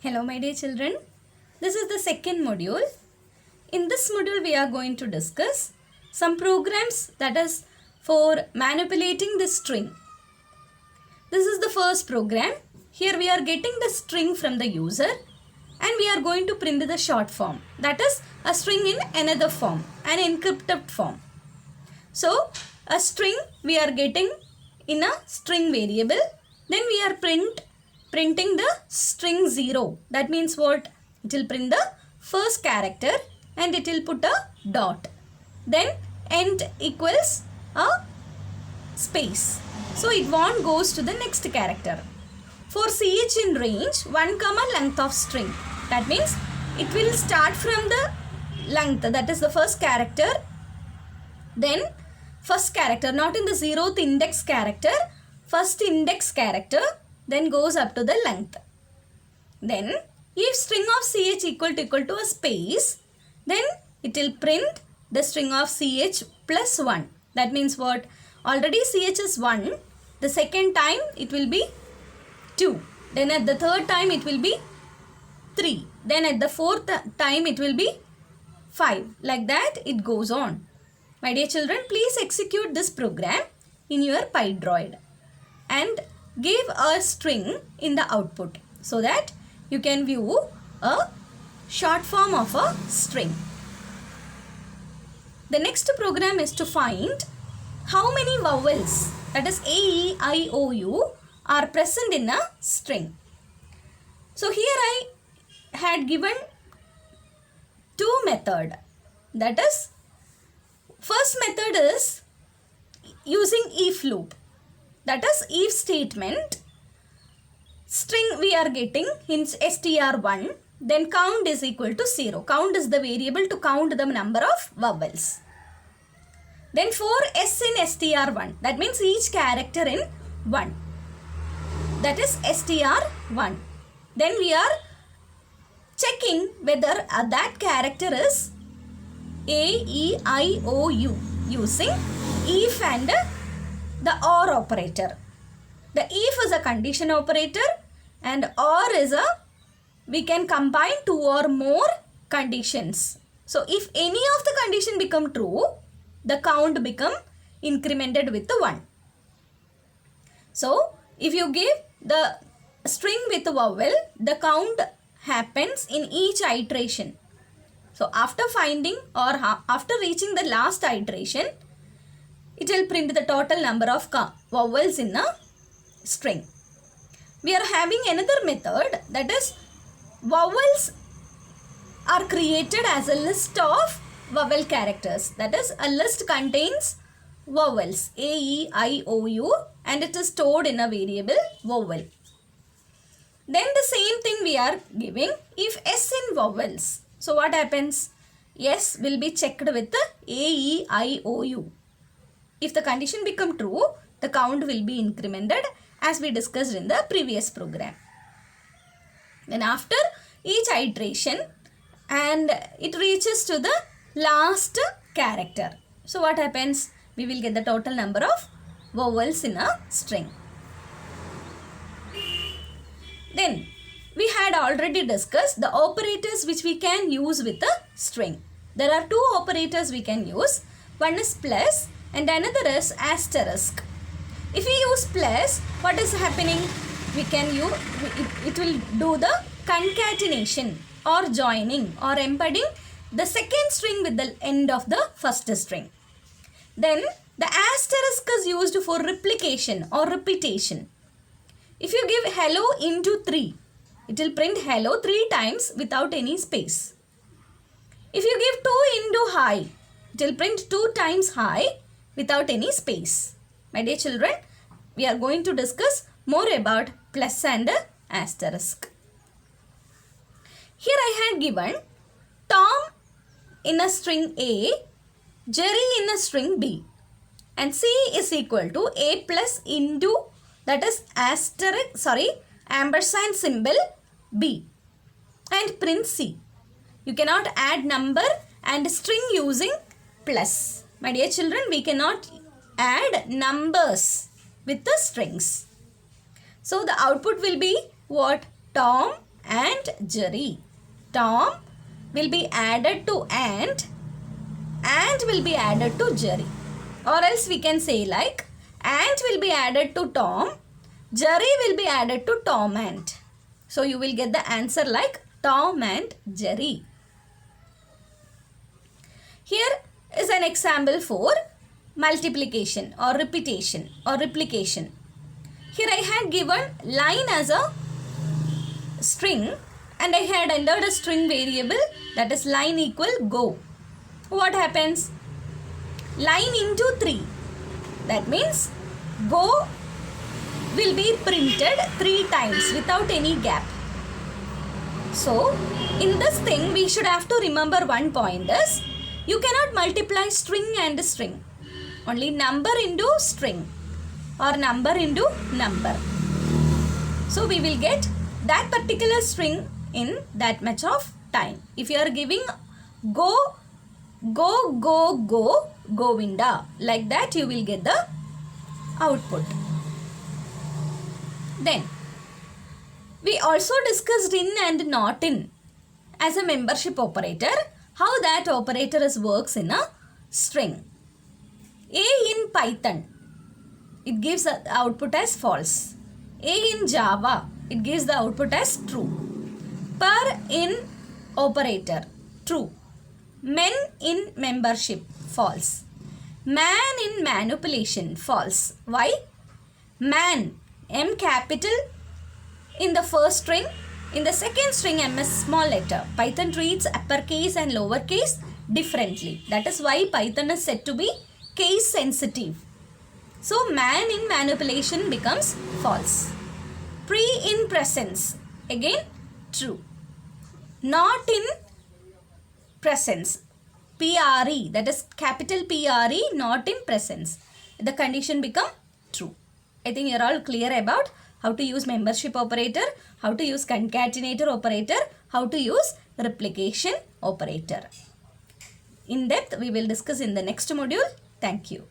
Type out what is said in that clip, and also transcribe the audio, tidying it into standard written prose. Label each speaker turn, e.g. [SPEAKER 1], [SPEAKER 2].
[SPEAKER 1] Hello my dear children, this is the second module. In this module we are going to discuss some programs that is for manipulating the string. This is the first program. Here we are getting the string from the user and we are going to print the short form, that is a string in another form, an encrypted form. So a string we are getting in a string variable, then we are printing the string 0. That means what? It will print the first character and it will put a dot. Then end equals a space. So it one goes to the next character. For ch in range 1 comma length of string. That means it will start from the length, that is the first character. Then first character, not in the 0th index character, first index character, then goes up to the length. Then if string of ch equal to a space, then it will print the string of ch plus 1. That means what? Already ch is 1. The second time it will be 2. Then at the third time it will be 3. Then at the fourth time it will be 5. Like that it goes on. My dear children, please execute this program in your PyDroid and give a string in the output so that you can view a short form of a string. The next program is to find how many vowels, that is A, E, I, O, U, are present in a string. So here I had given two methods. That is, first method is using if loop. That is if statement. String we are getting in str1, then count is equal to 0. Count is the variable to count the number of vowels. Then for s in str1, that means each character in 1. That is str1. Then we are checking whether that character is A, E, I, O, U using if and the OR operator. The if is a condition operator and OR is we can combine two or more conditions. So if any of the condition become true, the count become incremented with the 1. So if you give the string with vowel, the count happens in each iteration. So after finding or after reaching the last iteration, it will print the total number of vowels in a string. We are having another method, that is vowels are created as a list of vowel characters. That is, a list contains vowels A, E, I, O, U and it is stored in a variable vowel. Then the same thing we are giving if S in vowels. So what happens? S will be checked with A, E, I, O, U. If the condition become true, the count will be incremented as we discussed in the previous program. Then after each iteration and it reaches to the last character. So what happens? We will get the total number of vowels in a string. Then we had already discussed the operators which we can use with a string. There are two operators we can use. One is plus and another is asterisk. If we use plus, what is happening? We can use, it will do the concatenation or joining or embedding the second string with the end of the first string. Then the asterisk is used for replication or repetition. If you give hello into 3, it will print hello 3 times without any space. If you give 2 into hi, it will print 2 times hi without any space. My dear children, we are going to discuss more about plus and asterisk. Here I had given Tom in a string A, Jerry in a string B, and C is equal to A plus into, that is ampersand symbol B, and print C. You cannot add number and string using plus. My dear children, we cannot add numbers with the strings. So the output will be what? Tom and Jerry. Tom will be added to and will be added to Jerry. Or else we can say like and will be added to Tom, Jerry will be added to Tom and. So you will get the answer like Tom and Jerry. Here is an example for multiplication or repetition or replication. Here I had given line as a string and I had entered a string variable, that is line equal go. What happens? Line into 3. That means go will be printed 3 times without any gap. So in this thing we should have to remember one point is you cannot multiply string and string. Only number into string or number into number. So we will get that particular string in that much of time. If you are giving go, Govinda, like that you will get the output. Then we also discussed in and not in as a membership operator, how that operator works in a string. A in Python, it gives the output as false. A in Java, it gives the output as true. Per in operator, true. Men in membership, false. Man in manipulation, false. Why? Man, M capital in the first string. In the second string, M is small letter. Python treats uppercase and lowercase differently. That is why Python is said to be case sensitive. So man in manipulation becomes false. Pre in presence, again true. Not in presence, PRE, that is capital PRE, not in presence. The condition become true. I think you are all clear about how to use membership operator, how to use concatenator operator, how to use replication operator. In depth we will discuss in the next module. Thank you.